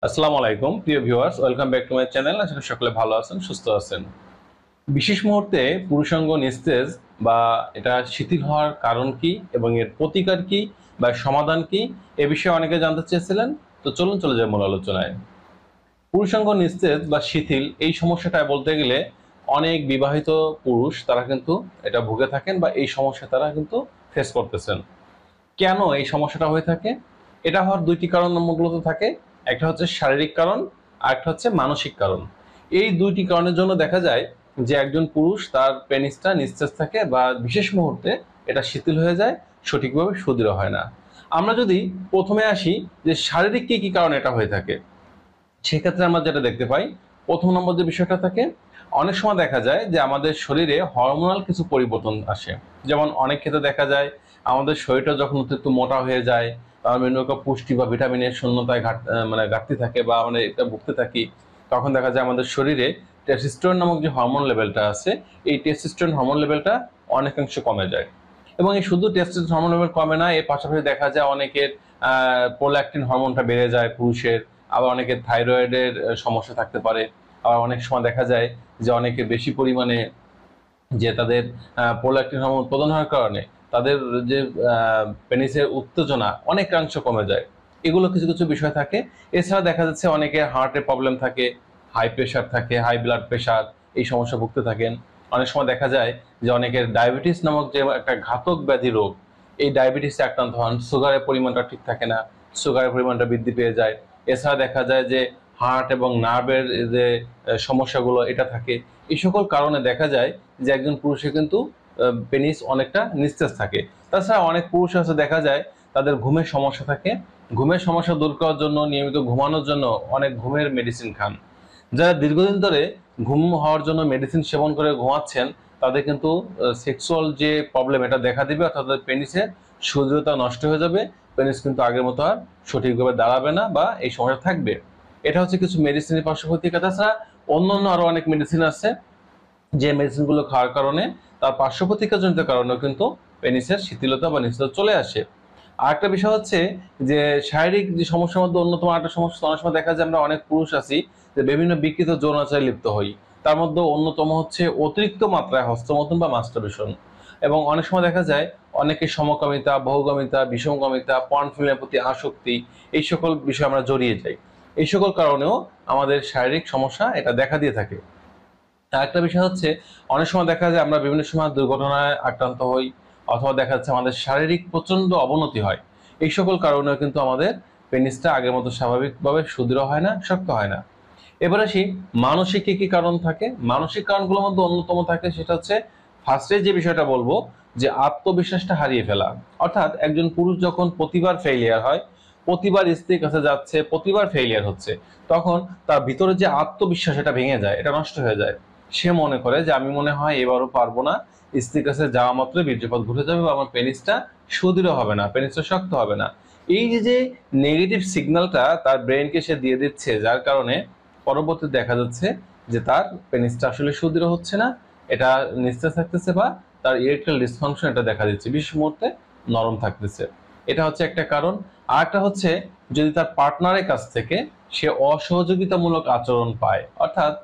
আসসালামু আলাইকুম প্রিয় viewers, welcome back to my channel. আশা করি সকলে ভালো আছেন, সুস্থ আছেন। বিশেষ মুহূর্তে পুরুষাঙ্গ নিস্তেজ বা এটা শিথিল হওয়ার কারণ কি এবং এর প্রতিকার কি বা সমাধান কি, এ বিষয়ে অনেকে জানতে চেয়েছিলেন। তো চলুন চলে যাই মূল আলোচনায়। পুরুষাঙ্গ নিস্তেজ বা শিথিল এই সমস্যাটা বলতে গেলে অনেক বিবাহিত পুরুষ তারা কিন্তু এটা ভুগে থাকেন বা এই সমস্যা তারা কিন্তু ফেস করতেছেন। কেন এই সমস্যাটা হয়ে থাকে? এটা হওয়ার দুইটি কারণ মূলত থাকে। একটা হচ্ছে শারীরিক কারণ, আর একটা হচ্ছে মানসিক কারণ। এই দুইটি কারণের জন্য দেখা যায় যে একজন পুরুষ তার পেনিসটা নিস্তেজ থাকে বা বিশেষ মুহূর্তে এটা শিথিল হয়ে যায়, সঠিকভাবে সুদৃঢ় হয় না। আমরা যদি প্রথমে আসি যে শারীরিক কি কি কারণে এটা হয়ে থাকে, সেক্ষেত্রে আমরা যেটা দেখতে পাই, প্রথম নম্বর যে বিষয়টা থাকে, অনেক সময় দেখা যায় যে আমাদের শরীরে হরমোনাল কিছু পরিবর্তন আসে। যেমন অনেক ক্ষেত্রে দেখা যায় আমাদের শরীরটা যখন অতিরিক্ত মোটা হয়ে যায়, বিভিন্ন রকম পুষ্টি বা ভিটামিনের শূন্যতায় ঘাটতি থাকে বা আমরা এটা ভুগতে থাকি, তখন দেখা যায় আমাদের শরীরে টেস্টোস্টেরন নামক যে হরমোন লেভেলটা আছে, এই টেস্টোস্টেরন হরমোন লেভেলটা অনেকাংশ কমে যায়। এবং এই শুধু টেস্টোস্টেরন হরমোন লেভেল কমে না, এর পাশাপাশি দেখা যায় অনেকের প্রোল্যাক্টিন হরমোনটা বেড়ে যায় পুরুষের, আবার অনেকের থাইরয়েডের সমস্যা থাকতে পারে। আবার অনেক সময় দেখা যায় যে অনেকে বেশি পরিমাণে যে তাদের প্রোল্যাক্টিন হরমোন উৎপাদন হওয়ার কারণে তাদের যে পেনিসের উত্তেজনা অনেকাংশ কমে যায়। এগুলো কিছু কিছু বিষয় থাকে। এছাড়া দেখা যাচ্ছে অনেকের হার্টের প্রবলেম থাকে, হাই প্রেশার থাকে, হাই ব্লাড প্রেশার, এই সমস্যা ভুগতে থাকেন। অনেক সময় দেখা যায় যে অনেকের ডায়াবেটিস নামক যে একটা ঘাতক ব্যাধি রোগ, এই ডায়াবেটিসে আক্রান্ত হন, সুগারের পরিমাণটা ঠিক থাকে না, সুগারের পরিমাণটা বৃদ্ধি পেয়ে যায়। এছাড়া দেখা যায় যে হার্ট এবং নার্ভের যে সমস্যাগুলো এটা থাকে। এই সকল কারণে দেখা যায় যে একজন পুরুষের কিন্তু পেনিস অনেকটা নিস্তেজ থাকে। তাছাড়া অনেক পুরুষ আছে দেখা যায় তাদের ঘুমের সমস্যা থাকে। ঘুমের সমস্যা দূর করার জন্য, নিয়মিত ঘুমানোর জন্য অনেক ঘুমের মেডিসিন খান। যারা দীর্ঘদিন ধরে ঘুম হওয়ার জন্য মেডিসিন সেবন করে ঘুমাচ্ছেন, তাদের কিন্তু সেক্সুয়াল যে প্রবলেম এটা দেখা দিবে, অর্থাৎ তাদের পেনিসের সুদৃঢ়তা নষ্ট হয়ে যাবে। পেনিস কিন্তু আগের মতো আর সঠিকভাবে দাঁড়াবে না বা এই সমস্যা থাকবে। এটা হচ্ছে কিছু মেডিসিনের পার্শ্ব প্রতিক্রিয়া। তাছাড়া অন্যান্য আরো অনেক মেডিসিন আছে, যে মেডিসিনগুলো খাওয়ার কারণে তার পার্শ্ব প্রতিক্রিয়াজনিত কারণেও কিন্তু পেনিসের শিথিলতা বা নিস্তেজতা চলে আসে। আরেকটা বিষয় হচ্ছে যে শারীরিক যে সমস্যার মধ্যে অন্যতম একটা সমস্যা, অনেক সময় দেখা যায় আমরা অনেক পুরুষ আছি যে বিভিন্ন বিকৃত যৌনাচারে লিপ্ত হই। তার মধ্যে অন্যতম হচ্ছে অতিরিক্ত মাত্রায় হস্তমৈথুন বা মাস্টারবেশন। এবং অনেক সময় দেখা যায় অনেকে সমকামিতা, বহুকামিতা, বিষমকামিতা, পর্ন ফিল্মের প্রতি আসক্তি, এই সকল বিষয়ে আমরা জড়িয়ে যাই। এই সকল কারণেও আমাদের শারীরিক সমস্যা এটা দেখা দিয়ে থাকে। আরেকটা বিষয় হচ্ছে, অনেক সময় দেখা যায় আমরা বিভিন্ন সময় দুর্ঘটনায় আক্রান্ত হই, অথবা দেখা যাচ্ছে আমাদের শারীরিক প্রচন্ড অবনতি হয়। এই সকল কারণেও কিন্তু আমাদের পেনিসটা আগের মতো স্বাভাবিকভাবে সুদৃঢ় হয় না, শক্ত হয় না। এবার আসি মানসিক কি কি কারণ থাকে। মানসিক কারণগুলোর মধ্যে অন্যতম থাকে, সেটা হচ্ছে ফার্স্টে যে বিষয়টা বলবো, যে আত্মবিশ্বাসটা হারিয়ে ফেলা। অর্থাৎ একজন পুরুষ যখন প্রতিবার ফেইলিয়ার হয়, প্রতিবার স্ত্রীর কাছে যাচ্ছে, প্রতিবার ফেইলিয়ার হচ্ছে, তখন তার ভিতরে যে আত্মবিশ্বাস এটা ভেঙে যায়, এটা নষ্ট হয়ে যায়। সে মনে করে যে আমি মনে হয় এবারও পারবো না, স্ত্রীর কাছে যাওয়া মাত্র বীর্যপাত ঘটে যাবে বা আমার পেনিসটা সুদৃঢ় হবে না, পেনিসটা শক্ত হবে না। এই যে যে নেগেটিভ সিগন্যালটা তার ব্রেনকে সে দিয়ে দিচ্ছে, যার কারণে পরবর্তীতে দেখা যাচ্ছে যে তার পেনিসটা আসলে সুদৃঢ় হচ্ছে না, এটা নিস্তেজ থাকতেছে বা তার ইরেকটাইল ডিসফাংশন এটা দেখা দিচ্ছে, বিশেষ মুহূর্তে নরম থাকতেছে। এটা হচ্ছে একটা কারণ। আর একটা হচ্ছে, যদি তার পার্টনারের কাছ থেকে সে অসহযোগিতামূলক আচরণ পায়, অর্থাৎ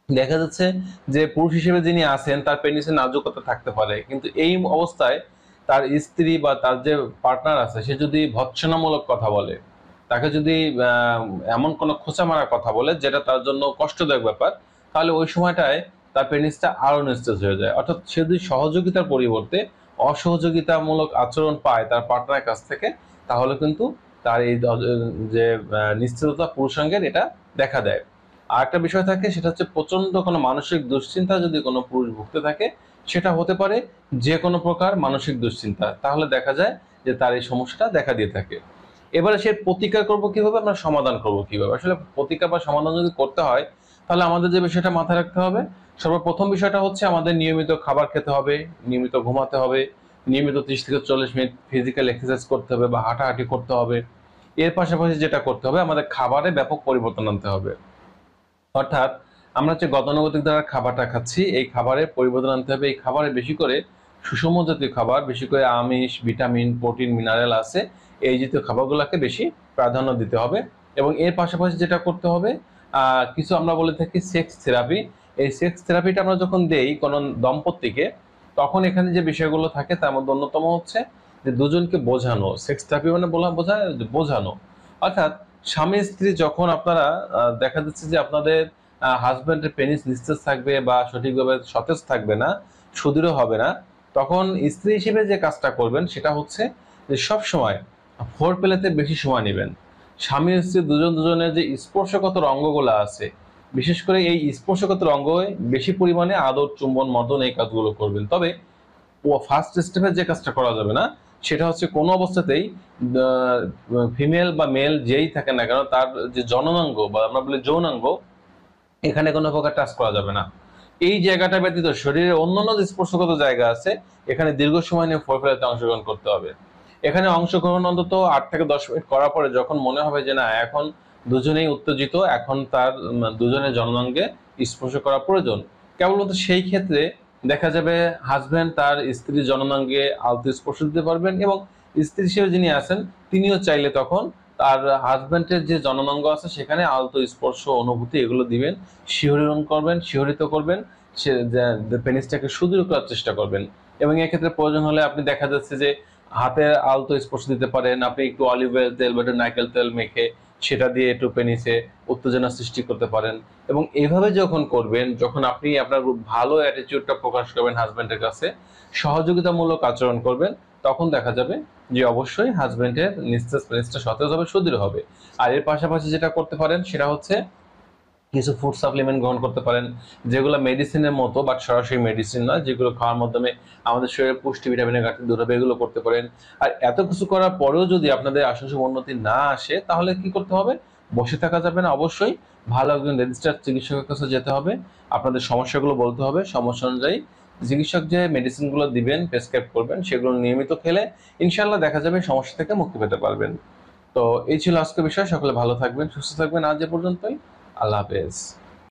দেখা যাচ্ছে যে পুরুষ হিসেবে যিনি আছেন তার পেনিসে নাজুকতা থাকতে পারে, কিন্তু এই অবস্থায় তার স্ত্রী বা তার যে পার্টনার আছে সে যদি ভৎসনামূলক কথা বলে, তাকে যদি আহ, এমন কোনো খোঁচা মারার কথা বলে যেটা তার জন্য কষ্টদায়ক ব্যাপার, তাহলে ওই সময়টায় তার পেনিসটা আরো নিস্তেজ হয়ে যায়। অর্থাৎ সে যদি সহযোগিতার পরিবর্তে অসহযোগিতামূলক আচরণ পায় তার পার্টনারের কাছ থেকে, তাহলে কিন্তু তার এই যে নিশ্চিততা পুরুষাঙ্গের এটা দেখা দেয়। আর একটা বিষয় থাকে, সেটা হচ্ছে প্রচন্ড কোনো মানসিক দুশ্চিন্তা যদি কোনো পুরুষ ভুগতে থাকে, সেটা হতে পারে যে কোনো প্রকার মানসিক দুশ্চিন্তা, তাহলে দেখা যায় যে তার এই সমস্যাটা দেখা দিয়ে থাকে। এবারে সে প্রতিকার করব কিভাবে, আমরা সমাধান করব কিভাবে? আসলে প্রতিকার বা সমাধান যদি করতে হয়, তাহলে আমাদের যে বিষয়টা মাথায় রাখতে হবে, সর্বপ্রথম বিষয়টা হচ্ছে আমাদের নিয়মিত খাবার খেতে হবে, নিয়মিত ঘুমাতে হবে, নিয়মিত 30 থেকে 40 মিনিট ফিজিক্যাল এক্সারসাইজ করতে হবে বা হাঁটাহাঁটি করতে হবে। এর পাশাপাশি যেটা করতে হবে, আমাদের খাবারে ব্যাপক পরিবর্তন আনতে হবে। অর্থাৎ আমরা যে গতানুগতিক দ্বারা খাবারটা খাচ্ছি, এই খাবারে পরিবর্তন আনতে হবে। এই খাবারে বেশি করে সুষম জাতীয় খাবার, বেশি করে আমিষ, ভিটামিন, প্রোটিন, মিনারেল আছে, এই জাতীয় খাবারগুলোকে বেশি প্রাধান্য দিতে হবে। এবং এর পাশাপাশি যেটা করতে হবে, কিছু আমরা বলে থাকি সেক্স থেরাপি। এই সেক্স থেরাপিটা আমরা যখন দেই কোনো দম্পতিকে, তখন এখানে যে বিষয়গুলো থাকে তার মধ্যে অন্যতম হচ্ছে যে দুজনকে বোঝানো। সেক্স থেরাপি মানে বোঝায় বোঝানো, অর্থাৎ স্বামী স্ত্রী যখন আপনারা দেখা যাচ্ছে যে আপনাদের হাজব্যান্ডের পেনিস নিস্তেজ থাকবে বা সঠিকভাবে সতেজ থাকবে না, সুদৃঢ় হবে না, তখন স্ত্রী হিসেবে যে কাজটা করবেন সেটা হচ্ছে যে সব সময় ফোর প্লেতে বেশি সময় নেবেন। স্বামী স্ত্রী দুজন দুজনের যে স্পর্শগত অঙ্গগুলো আছে, বিশেষ করে এই স্পর্শগত অঙ্গ বেশি পরিমাণে আদর, চুম্বন, মর্দন এই কাজগুলো করবেন। তবে ফার্স্ট স্টেপে যে কাজটা করা যাবে না সেটা হচ্ছে কোনো অবস্থাতেই ফিমেল বা মেল যেই থাকে না কেন তার যে জননাঙ্গ বা আমরা বলি যৌনাঙ্গ, এখানে কোনো প্রকার টাচ করা যাবে না। এই জায়গাটা ব্যতীত শরীরের অন্যান্য যে স্পর্শগত জায়গা আছে এখানে দীর্ঘ সময় নিয়ে ফোরপ্লেতে অংশগ্রহণ করতে হবে। এখানে অংশগ্রহণ অন্তত 8 থেকে 10 মিনিট করার পরে যখন মনে হবে যে না এখন দুজনেই উত্তেজিত, এখন তার দুজনের জননাঙ্গে স্পর্শ করা প্রয়োজন, কেবলমাত্র সেই ক্ষেত্রে দেখা যাবে হাজব্যান্ড তার স্ত্রীর জননাঙ্গে আলতো স্পর্শ দিতে পারবেন, এবং স্ত্রী হিসেবে যিনি আছেন তিনিও চাইলে তখন তার হাজব্যান্ডের যে জননাঙ্গ আছে সেখানে আলতো স্পর্শ, অনুভূতি এগুলো দিবেন, শিহরণ করবেন, শিহরিত করবেন, সে পেনিসটাকে সুদৃঢ় করার চেষ্টা করবেন। এবং এক্ষেত্রে প্রয়োজন হলে আপনি দেখা যাচ্ছে যে হাতে আলতো স্পর্শ দিতে পারেন, আপনি একটু অলিভ অয়েল তেল বা একটু নারকেল তেল মেখে সেটা দিয়ে একটু পেনিসে উত্তেজনা সৃষ্টি করতে পারেন। এবং এইভাবে যখন করবেন, যখন আপনি আপনার ভালো অ্যাটিটিউডটা প্রকাশ করবেন হাজব্যান্ডের কাছে, সহযোগিতামূলক আচরণ করবেন, তখন দেখা যাবে যে অবশ্যই হাজব্যান্ডের নিস্তেজ পেনিসটা সতেজ হবে, সুদৃঢ় হবে। আর এর পাশাপাশি যেটা করতে পারেন সেটা হচ্ছে কিছু ফুড সাপ্লিমেন্ট গ্রহণ করতে পারেন, যেগুলো মেডিসিনের মতো বাট সরাসরি মেডিসিন নয়, যেগুলো খাওয়ার মাধ্যমে আমাদের শরীরে পুষ্টি, ভিটামিনের ঘাটতি দূর হবে, এগুলো করতে পারেন। আর এত কিছু করার পরেও যদি আপনাদের আশানুরূপ উন্নতি না আসে তাহলে কি করতে হবে? বসে থাকা যাবে না, অবশ্যই ভালো একজন রেজিস্টার্ড চিকিৎসকের কাছে যেতে হবে, আপনাদের সমস্যাগুলো বলতে হবে, সমস্যা অনুযায়ী চিকিৎসক যে মেডিসিনগুলো দিবেন, প্রেসক্রাইব করবেন, সেগুলো নিয়মিত খেলে ইনশাল্লাহ দেখা যাবে সমস্যা থেকে মুক্তি পেতে পারবেন। তো এই ছিল আজকের বিষয়। সকলে ভালো থাকবেন, সুস্থ থাকবেন। আজ এ পর্যন্তই। আল্লাহ হাফেজ।